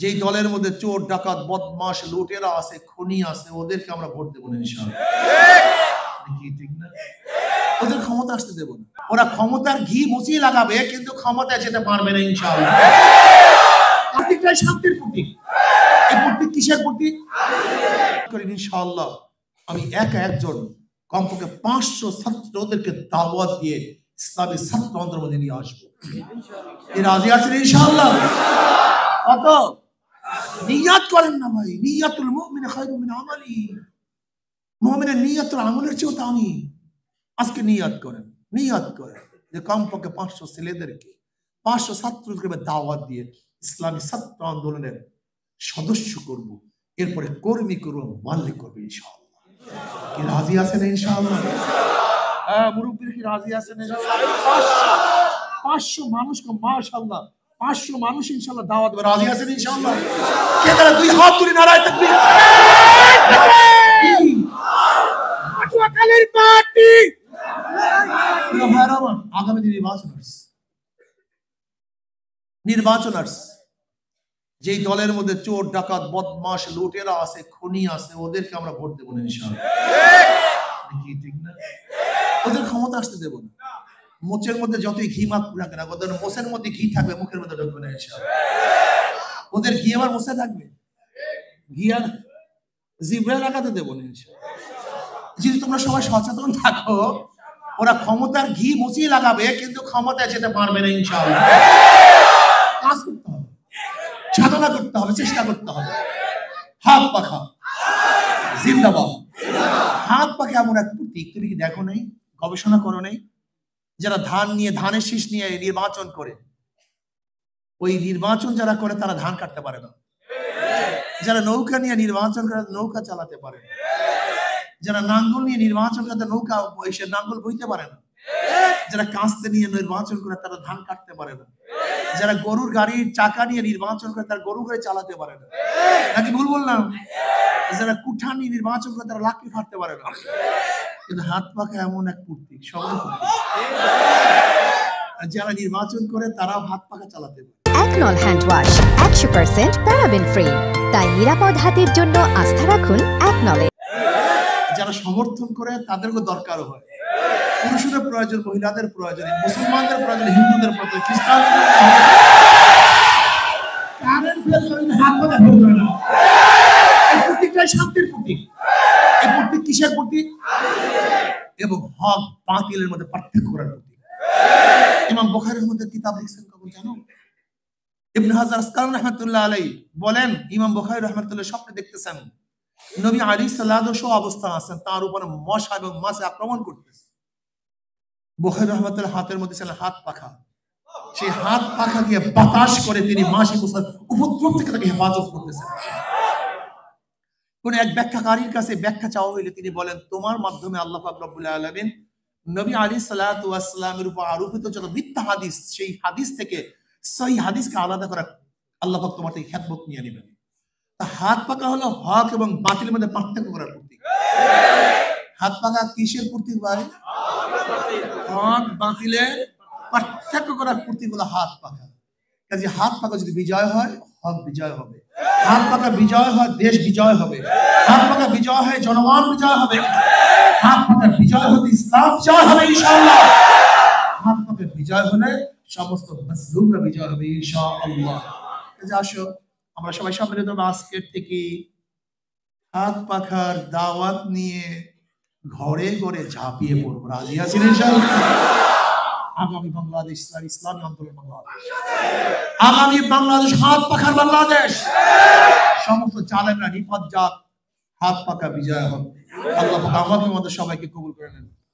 যেই দলের মধ্যে চোর ডাকাত বদমাশ লুটেরা আছে খুনি আছে ওদেরকে আমরা ভোট দেবো না ইনশাআল্লাহ। ঠিক না? ওদের ক্ষমতা আসতে দেব না। ওরা ক্ষমতার ঘি মুছিয়ে লাগাবে কিন্তু ক্ষমতায় যেতে পারবে না ইনশাআল্লাহ। প্রত্যেকটাই শান্তির প্রতীক। এই প্রতীক কিসের প্রতীক? ইনশাআল্লাহ আমি একজন কমপক্ষে 500 ছাত্র ওদেরকে দাওয়াত দিয়ে ইসলামী ছাত্র আন্দোলনের মধ্যে নিয়ে আসবো। রাজি আছেন ইনশাআল্লাহ? কত নিয়াত করেন না ভাই, নিয়াতুল মুমিন খায়রুম মিন আমালি। মুমিনের নিয়াতুল আমলের চেয়েও দামি। আজকে নিয়াত করেন যে কমপক্ষে 500 ছেলেদেরকে 500 ছাত্রদেরকে দাওয়াত দিয়ে ইসলামী ছাত্র আন্দোলনের সদস্য করব, এরপরে কর্মী করব, মালিক করব ইনশাআল্লাহ। কি রাজি আছেন ইনশাআল্লাহ? মুরব্বী কি রাজি আছেন ইনশাআল্লাহ? 500 মানুষকে মাশাআল্লাহ 500 মানুষ ইনশাআল্লাহ দাওয়াত দেবে। রাজি আছেন ইনশাআল্লাহ? কে তারা দুই হাত তুলে নারায়ে তাকবীর। আটুয়াখালীর পার্টি আগামী নির্বাচন আসছে। যেই দলের মধ্যে চোর ডাকাত বদমাশ লুটেরা আছে খুনি আছে ওদেরকে আমরা ভোট দেবো না ইনশাআল্লাহ। ঠিক না? ওদের ক্ষমতা আসতে দেব না। মোচের মধ্যে যতই ঘি মাখ রাখে না, ওদের মোচের মধ্যে ঘি থাকবে, মুখের মধ্যে ঢুকবে না ইনশাআল্লাহ। ওদের ঘি আমার মোচে থাকবে, ঘি আর জিভে লাগাতে দেব না ইনশাআল্লাহ। যদি তোমরা সবাই সচেতন থাকো, ওরা ক্ষমতার ঘি মুছিয়ে লাগাবে কিন্তু ক্ষমতায় যেতে পারবে না ইনশাআল্লাহ। কাজ করতে হবে, সাধনা করতে হবে, চেষ্টা করতে হবে। হাত পাখা জিন্দাবাদ। হাত পাখা এমন এক প্রতীক, তুমি কি দেখো নাই, গবেষণা করো নাই? যারা ধানের শীষ নিয়ে নির্বাচন করে, ওই নির্বাচন যারা করে তারা ধান কাটতে পারে না। যারা নৌকা নিয়ে নির্বাচন করে নৌকা চালাতে পারে না। যারা নাঙ্গল নিয়ে নির্বাচন করে নৌকা এসে নাঙ্গল বইতে পারে না। যারা কাস্তে নিয়ে নির্বাচন করে তারা ধান কাটতে পারে না। যারা গরুর গাড়ির চাকা নিয়ে নির্বাচন করে তারা গরু গাড়ি চালাতে পারে না। নাকি ভুল বললাম? যারা কুঠা নিয়ে নির্বাচন করে তারা লাকড়ি ফাটতে পারে না। কিন্তু হাত পাখা এমন এক প্রতীক, সবাই যারা নির্বাচন করে তারাও হাত পাখা চালাতে পারে। একনল হ্যান্ড ওয়াশ 100% প্যারাবেন ফ্রি, তাই নিরাপদ হাতের জন্য আস্থা রাখুন একনলে। যারা সমর্থন করে তাদেরকে দরকার হয়। পুরুষদের প্রয়োজন, মহিলাদের প্রয়োজন, মুসলমানদের প্রয়োজন, হিন্দুদের প্রয়োজন, খ্রিস্টানদের প্রতীকটাই শান্তির প্রতীক। এই প্রতীক কিসের প্রতীক? এবং হক বাতিলের মধ্যে পার্থক্য করার প্রতীক। ইমাম বুখারীর মধ্যে কিতাব লিখছেন কখন জানো? ইবনে হাজার আসকালানী রাহমাতুল্লাহ আলাইহি বলেন, ইমাম বুখারী রাহমাতুল্লাহ স্বপ্নে দেখতেছেন নবী আলাইহিস সালাতু ওয়াস অবস্থা আছেন, তার উপরে মশা এবং মাছি আক্রমণ করতেছে। বুখারী রাহমাতুল্লাহ হাতের মধ্যে ছিল হাত পাখা, সেই হাত পাখা দিয়ে বাতাস করে তিনি মাছি মশার উপদ্রব থেকে তাকে হেফাজত করতেছেন। কোন এক ব্যাখ্যাকারীর কাছে ব্যাখ্যা চাওয়া হইলে তিনি বলেন, তোমার মাধ্যমে আল্লাহ পাক রব্বুল আলামিন নবী আলাইহিস সালাতু ওয়াস সালামের উপর আরোপিত যত মিথ্যা হাদিস, সেই হাদিস থেকে সহিহ হাদিসকে আলাদা করা আল্লাহ পাক তোমার থেকে খেদমত নিয়ে নেবেন। হাত পাকা হলো হক এবং বাতিলের মধ্যে পার্থক্য করার প্রতীক। হাত পাকা কিসের প্রতীক ভাই? হক বাতিলের পার্থক্য করার প্রতীক হলো হাত পাকা। কাজে হাত পাকা যদি বিজয় হয়, হক বিজয় হবে। হাত পাকা বিজয় হয়, দেশ বিজয় হবে। হাত পাকা বিজয় হয়, জনগণ বিজয় হবে। হাত পাকা বিজয় হলে ইসলাম বিজয় হবে ইনশাআল্লাহ। হাত পাকা বিজয় হলে সমস্ত মাসলুমরা বিজয় হবে ইনশাআল্লাহ। কাজে আসো আমরা সবাই সম্মিলিত আজকের থেকে হাত পাখার দাওয়াত নিয়ে ঘরে ঘরে ঝাঁপিয়ে পড়বো। রাজি আছেন ইনশাআল্লাহ? আগামী বাংলাদেশ ইসলামী আন্দোলন বাংলাদেশ, আগামী বাংলাদেশ হাত পাখার বাংলাদেশ। সমস্ত জালেমরা নিপাত যাক, হাত পাকা বিজয় হবে। আল্লাহ পাক আমাদের সবাইকে কবুল করে নেন।